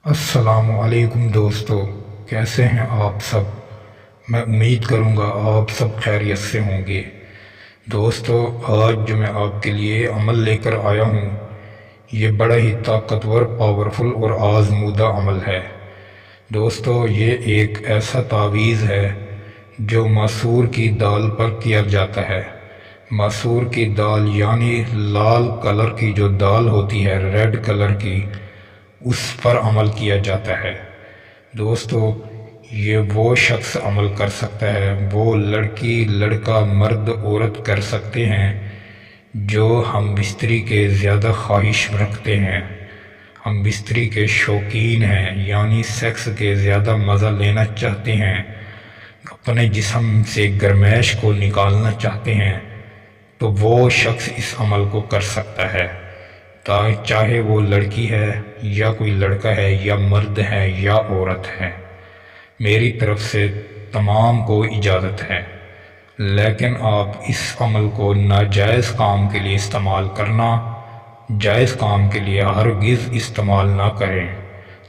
السلام علیکم دوستو، کیسے ہیں آپ سب؟ میں امید کروں گا آپ سب خیریت سے ہوں گے۔ دوستو، آج جو میں آپ کے لیے عمل لے کر آیا ہوں، یہ بڑا ہی طاقتور، پاورفل اور آزمودہ عمل ہے۔ دوستو، یہ ایک ایسا تعویذ ہے جو مسور کی دال پر کیا جاتا ہے۔ مسور کی دال یعنی لال کلر کی جو دال ہوتی ہے، ریڈ کلر کی، اس پر عمل کیا جاتا ہے۔ دوستو، یہ وہ شخص عمل کر سکتا ہے، وہ لڑکی، لڑکا، مرد، عورت کر سکتے ہیں جو ہم بستری کے زیادہ خواہش رکھتے ہیں، ہم بستری کے شوقین ہیں، یعنی سیکس کے زیادہ مزہ لینا چاہتے ہیں، اپنے جسم سے گرمائش کو نکالنا چاہتے ہیں، تو وہ شخص اس عمل کو کر سکتا ہے۔ چاہے وہ لڑکی ہے یا کوئی لڑکا ہے یا مرد ہے یا عورت ہے، میری طرف سے تمام کو اجازت ہے۔ لیکن آپ اس عمل کو ناجائز کام کے لیے استعمال کرنا، جائز کام کے لیے ہرگز استعمال نہ کریں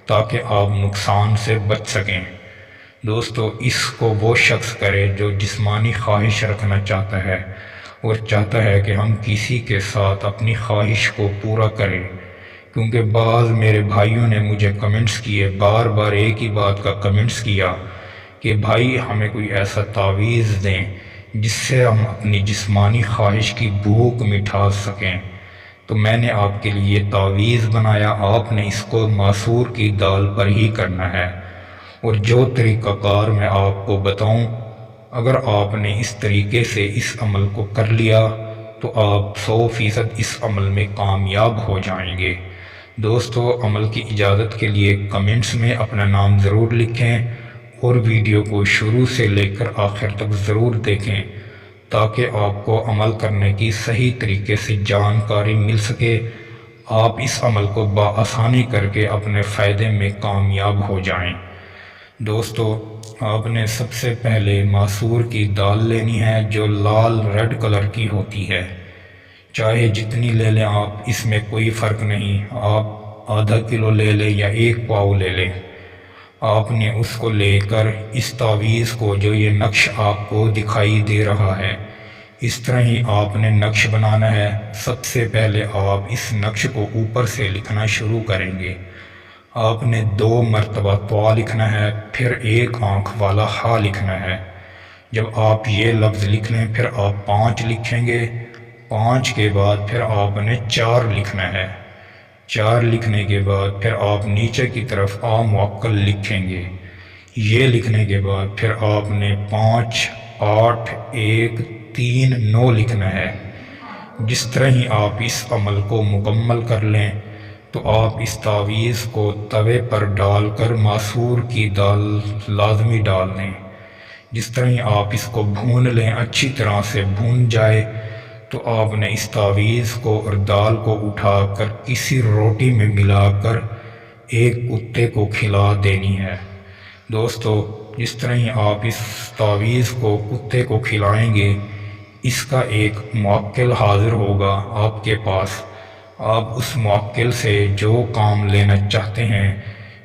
تاکہ آپ نقصان سے بچ سکیں۔ دوستو، اس کو وہ شخص کرے جو جسمانی خواہش رکھنا چاہتا ہے اور چاہتا ہے کہ ہم کسی کے ساتھ اپنی خواہش کو پورا کریں، کیونکہ بعض میرے بھائیوں نے مجھے کمنٹس کیے، بار بار ایک ہی بات کا کمنٹس کیا کہ بھائی ہمیں کوئی ایسا تعویذ دیں جس سے ہم اپنی جسمانی خواہش کی بھوک مٹا سکیں۔ تو میں نے آپ کے لیے یہ تعویذ بنایا، آپ نے اس کو مسور کی دال پر ہی کرنا ہے، اور جو طریقہ کار میں آپ کو بتاؤں، اگر آپ نے اس طریقے سے اس عمل کو کر لیا تو آپ 100% اس عمل میں کامیاب ہو جائیں گے۔ دوستو، عمل کی اجازت کے لیے کمنٹس میں اپنا نام ضرور لکھیں اور ویڈیو کو شروع سے لے کر آخر تک ضرور دیکھیں تاکہ آپ کو عمل کرنے کی صحیح طریقے سے جانکاری مل سکے، آپ اس عمل کو بآسانی کر کے اپنے فائدے میں کامیاب ہو جائیں۔ دوستو، آپ نے سب سے پہلے مسور کی دال لینی ہے جو لال ریڈ کلر کی ہوتی ہے۔ چاہے جتنی لے لیں آپ، اس میں کوئی فرق نہیں، آپ آدھا کلو لے لیں یا 1 پاؤ لے لیں۔ آپ نے اس کو لے کر اس تعویذ کو، جو یہ نقش آپ کو دکھائی دے رہا ہے، اس طرح ہی آپ نے نقش بنانا ہے۔ سب سے پہلے آپ اس نقش کو اوپر سے لکھنا شروع کریں گے۔ آپ نے 2 مرتبہ طوا لکھنا ہے، پھر 1 آنکھ والا ہا لکھنا ہے۔ جب آپ یہ لفظ لکھ لیں پھر آپ 5 لکھیں گے، 5 کے بعد پھر آپ نے 4 لکھنا ہے، 4 لکھنے کے بعد پھر آپ نیچے کی طرف آ موکل لکھیں گے۔ یہ لکھنے کے بعد پھر آپ نے 5 8 1 3 9 لکھنا ہے۔ جس طرح ہی آپ اس عمل کو مکمل کر لیں تو آپ اس تعویذ کو توے پر ڈال کر مسور کی دال لازمی ڈال دیں۔ جس طرح ہی آپ اس کو بھون لیں، اچھی طرح سے بھون جائے، تو آپ نے اس تعویذ کو اور دال کو اٹھا کر کسی روٹی میں ملا کر ایک کتے کو کھلا دینی ہے۔ دوستو، جس طرح ہی آپ اس تعویذ کو کتے کو کھلائیں گے، اس کا ایک موکل حاضر ہوگا آپ کے پاس۔ آپ اس موکل سے جو کام لینا چاہتے ہیں،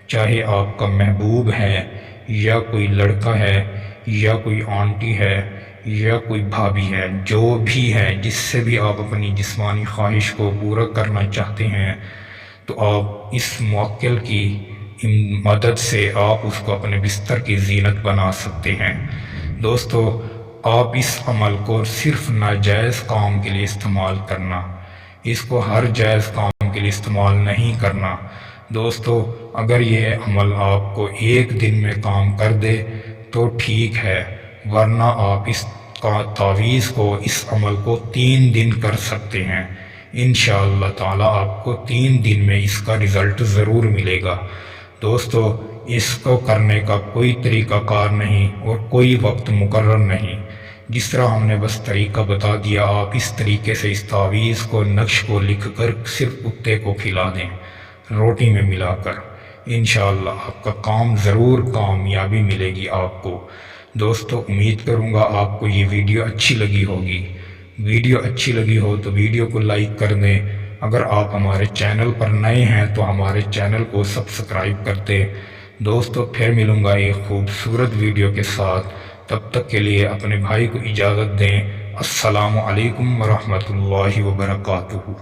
چاہے آپ کا محبوب ہے یا کوئی لڑکا ہے یا کوئی آنٹی ہے یا کوئی بھابھی ہے، جو بھی ہے، جس سے بھی آپ اپنی جسمانی خواہش کو پورا کرنا چاہتے ہیں، تو آپ اس موکل کی مدد سے آپ اس کو اپنے بستر کی زینت بنا سکتے ہیں۔ دوستو، آپ اس عمل کو صرف ناجائز کام کے لیے استعمال کرنا، اس کو ہر جائز کام کے لیے استعمال نہیں کرنا۔ دوستو، اگر یہ عمل آپ کو 1 دن میں کام کر دے تو ٹھیک ہے، ورنہ آپ اس تعویذ کو، اس عمل کو 3 دن کر سکتے ہیں۔ انشاءاللہ تعالی آپ کو 3 دن میں اس کا رزلٹ ضرور ملے گا۔ دوستو، اس کو کرنے کا کوئی طریقہ کار نہیں اور کوئی وقت مقرر نہیں، جس طرح ہم نے بس طریقہ بتا دیا، آپ اس طریقے سے اس تعویذ کو، نقش کو لکھ کر صرف کتے کو کھلا دیں روٹی میں ملا کر، انشاءاللہ آپ کا کام ضرور کامیابی ملے گی آپ کو۔ دوستو، امید کروں گا آپ کو یہ ویڈیو اچھی لگی ہوگی۔ ویڈیو اچھی لگی ہو تو ویڈیو کو لائک کر دیں، اگر آپ ہمارے چینل پر نئے ہیں تو ہمارے چینل کو سبسکرائب کر دیں۔ دوستو پھر ملوں گا ایک خوبصورت ویڈیو کے ساتھ، تب تک کے لیے اپنے بھائی کو اجازت دیں۔ السلام علیکم ورحمۃ اللہ وبرکاتہ۔